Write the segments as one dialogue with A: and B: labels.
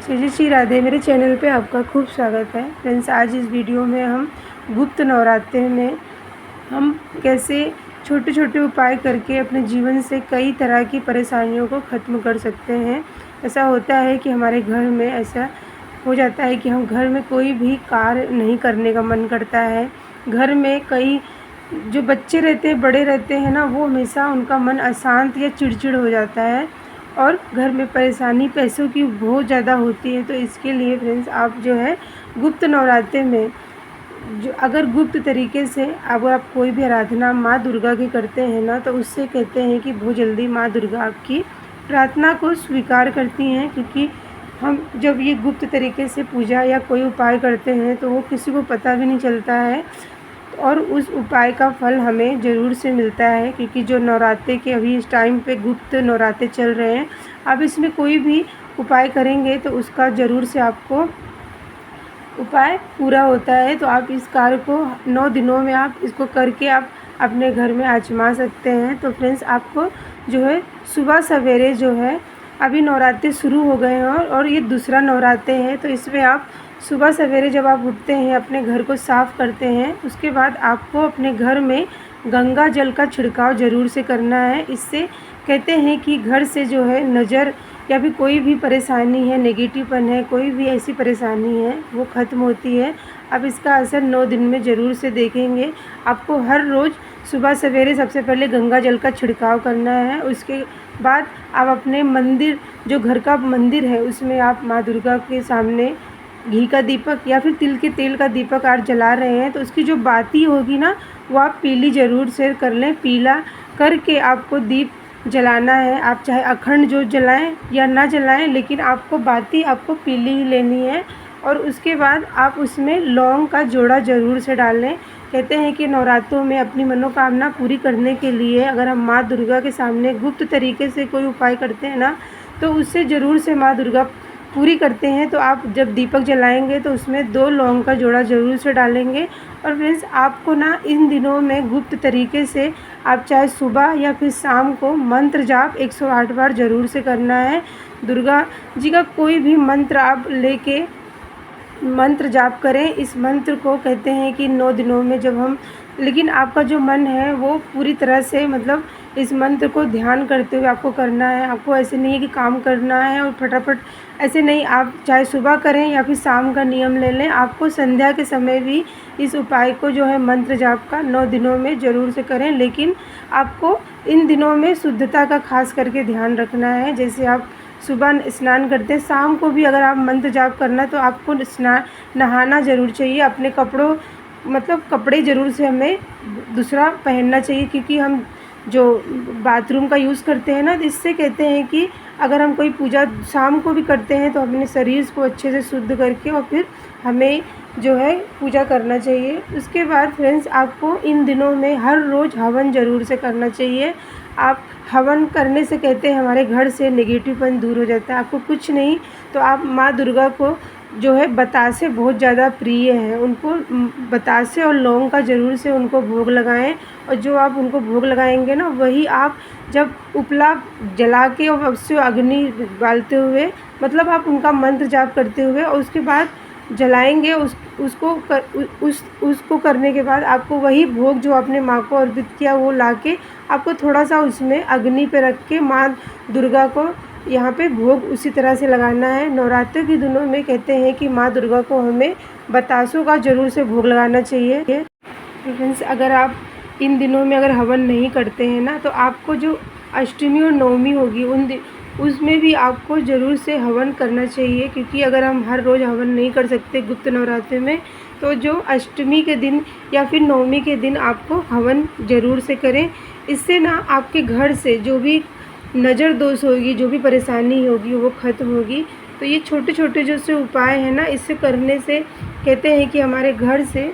A: श्री श्री राधे। मेरे चैनल पे आपका खूब स्वागत है फ्रेंड्स। आज इस वीडियो में हम गुप्त नवरात्रि में हम कैसे छोटे छोटे उपाय करके अपने जीवन से कई तरह की परेशानियों को ख़त्म कर सकते हैं। ऐसा होता है कि हमारे घर में ऐसा हो जाता है कि हम घर में कोई भी कार्य नहीं करने का मन करता है। घर में कई जो बच्चे रहते हैं, बड़े रहते हैं ना, वो हमेशा उनका मन अशांत या चिड़चिड़ हो जाता है और घर में परेशानी पैसों की बहुत ज़्यादा होती है। तो इसके लिए फ्रेंड्स आप जो है गुप्त नवरात्रि में जो अगर गुप्त तरीके से अगर आप कोई भी आराधना माँ दुर्गा की करते हैं ना, तो उससे कहते हैं कि बहुत जल्दी माँ दुर्गा आपकी प्रार्थना को स्वीकार करती हैं। क्योंकि हम जब ये गुप्त तरीके से पूजा या कोई उपाय करते हैं तो वो किसी को पता भी नहीं चलता है और उस उपाय का फल हमें ज़रूर से मिलता है। क्योंकि जो नवरात्रि के अभी इस टाइम पे गुप्त नवरात्रि चल रहे हैं, आप इसमें कोई भी उपाय करेंगे तो उसका ज़रूर से आपको उपाय पूरा होता है। तो आप इस कार्य को 9 दिनों में आप इसको करके आप अपने घर में आजमा सकते हैं। तो फ्रेंड्स आपको जो है सुबह सवेरे जो है अभी नवरात्रि शुरू हो गए हैं और ये दूसरा नवरात्रि है, तो इसमें आप सुबह सवेरे जब आप उठते हैं अपने घर को साफ़ करते हैं, उसके बाद आपको अपने घर में गंगा जल का छिड़काव ज़रूर से करना है। इससे कहते हैं कि घर से जो है नज़र या फिर कोई भी परेशानी है, नेगेटिवपन है, कोई भी ऐसी परेशानी है वो ख़त्म होती है। अब इसका असर 9 दिन में ज़रूर से देखेंगे। आपको हर रोज़ सुबह सवेरे सबसे पहले गंगा जल का छिड़काव करना है। उसके बाद आप अपने मंदिर, जो घर का मंदिर है, उसमें आप माँ दुर्गा के सामने घी का दीपक या फिर तिल के तेल का दीपक आप जला रहे हैं तो उसकी जो बाती होगी ना, वो आप पीली ज़रूर से कर लें। पीला करके आपको दीप जलाना है। आप चाहे अखंड जो जलाएं या ना जलाएं, लेकिन आपको बाती आपको पीली ही लेनी है। और उसके बाद आप उसमें लौंग का जोड़ा ज़रूर से डाल लें। कहते हैं कि नवरात्रों में अपनी मनोकामना पूरी करने के लिए अगर हम माँ दुर्गा के सामने गुप्त तरीके से कोई उपाय करते हैं ना, तो उससे ज़रूर से माँ दुर्गा पूरी करते हैं। तो आप जब दीपक जलाएंगे तो उसमें 2 लौंग का जोड़ा ज़रूर से डालेंगे। और फ्रेंड्स आपको ना इन दिनों में गुप्त तरीके से आप चाहे सुबह या फिर शाम को मंत्र जाप 108 बार ज़रूर से करना है। दुर्गा जी का कोई भी मंत्र आप लेके मंत्र जाप करें। इस मंत्र को कहते हैं कि 9 दिनों में जब हम, लेकिन आपका जो मन है वो पूरी तरह से मतलब इस मंत्र को ध्यान करते हुए आपको करना है। आपको ऐसे नहीं है कि काम करना है और फटाफट, ऐसे नहीं। आप चाहे सुबह करें या फिर शाम का नियम ले लें। आपको संध्या के समय भी इस उपाय को जो है मंत्र जाप का 9 दिनों में ज़रूर से करें। लेकिन आपको इन दिनों में शुद्धता का खास करके ध्यान रखना है। जैसे आप सुबह स्नान करते हैं, शाम को भी अगर आप मंत्र जाप करना है तो आपको नहाना ज़रूर चाहिए। अपने कपड़ों मतलब कपड़े ज़रूर से हमें दूसरा पहनना चाहिए। क्योंकि हम जो बाथरूम का यूज़ करते हैं ना, इससे कहते हैं कि अगर हम कोई पूजा शाम को भी करते हैं तो अपने शरीर को अच्छे से शुद्ध करके और फिर हमें जो है पूजा करना चाहिए। उसके बाद फ्रेंड्स आपको इन दिनों में हर रोज़ हवन ज़रूर से करना चाहिए। आप हवन करने से कहते हैं हमारे घर से नेगेटिवपन दूर हो जाता है। आपको कुछ नहीं तो आप माँ दुर्गा को जो है बतासे बहुत ज़्यादा प्रिय हैं, उनको बतासे और लौंग का ज़रूर से उनको भोग लगाएं। और जो आप उनको भोग लगाएंगे ना, वही आप जब उपला जला के और उससे अग्नि बालते हुए, मतलब आप उनका मंत्र जाप करते हुए और उसके बाद जलाएंगे उसको करने के बाद आपको वही भोग जो आपने माँ को अर्पित किया वो लाके आपको थोड़ा सा उसमें अग्नि पे रख के माँ दुर्गा को यहाँ पे भोग उसी तरह से लगाना है। नवरात्रि के दिनों में कहते हैं कि माँ दुर्गा को हमें बतासों का ज़रूर से भोग लगाना चाहिए। फ्रेंड्स अगर आप इन दिनों में अगर हवन नहीं करते हैं ना, तो आपको जो अष्टमी और नवमी होगी उसमें भी आपको ज़रूर से हवन करना चाहिए। क्योंकि अगर हम हर रोज़ हवन नहीं कर सकते गुप्त नवरात्रि में, तो जो अष्टमी के दिन या फिर नवमी के दिन आपको हवन ज़रूर से करें। इससे ना आपके घर से जो भी नज़र दोष होगी, जो भी परेशानी होगी वो ख़त्म होगी। तो ये छोटे छोटे जो से उपाय हैं ना, इससे करने से कहते हैं कि हमारे घर से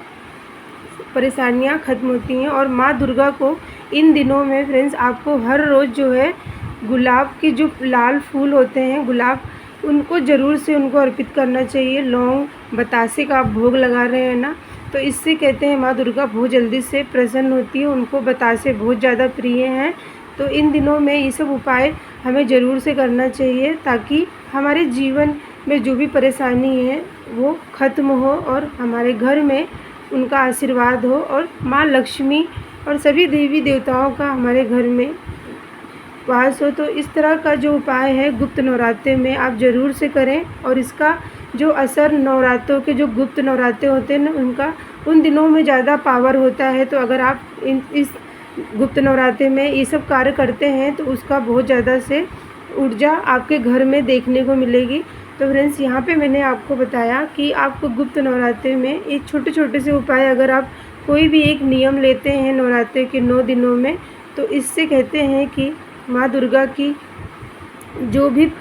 A: परेशानियां ख़त्म होती हैं। और माँ दुर्गा को इन दिनों में फ्रेंड्स आपको हर रोज़ जो है गुलाब के जो लाल फूल होते हैं, गुलाब, उनको ज़रूर से उनको अर्पित करना चाहिए। लौंग बतासे का आप भोग लगा रहे हैं ना, तो इससे कहते हैं माँ दुर्गा बहुत जल्दी से प्रसन्न होती है। उनको बतासे बहुत ज़्यादा प्रिय हैं। तो इन दिनों में ये सब उपाय हमें ज़रूर से करना चाहिए ताकि हमारे जीवन में जो भी परेशानी है वो ख़त्म हो और हमारे घर में उनका आशीर्वाद हो और माँ लक्ष्मी और सभी देवी देवताओं का हमारे घर में वास हो। तो इस तरह का जो उपाय है गुप्त नवरात्रे में आप ज़रूर से करें और इसका जो असर नवरात्रों के जो गुप्त नवरात्रे होते हैं ना उनका उन दिनों में ज़्यादा पावर होता है। तो अगर आप इस गुप्त नवरात्रे में ये सब कार्य करते हैं तो उसका बहुत ज़्यादा से ऊर्जा आपके घर में देखने को मिलेगी। तो फ्रेंड्स यहाँ पे मैंने आपको बताया कि आपको गुप्त नवरात्रे में एक छोटे छोटे से उपाय अगर आप कोई भी एक नियम लेते हैं नवरात्रे के 9 दिनों में तो इससे कहते हैं कि माँ दुर्गा की जो भी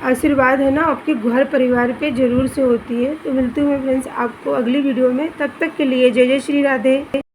A: आशीर्वाद है ना आपके घर परिवार पे ज़रूर से होती है। तो मिलती हूँ मैं फ्रेंड्स आपको अगली वीडियो में, तब तक के लिए जय जय श्री राधे।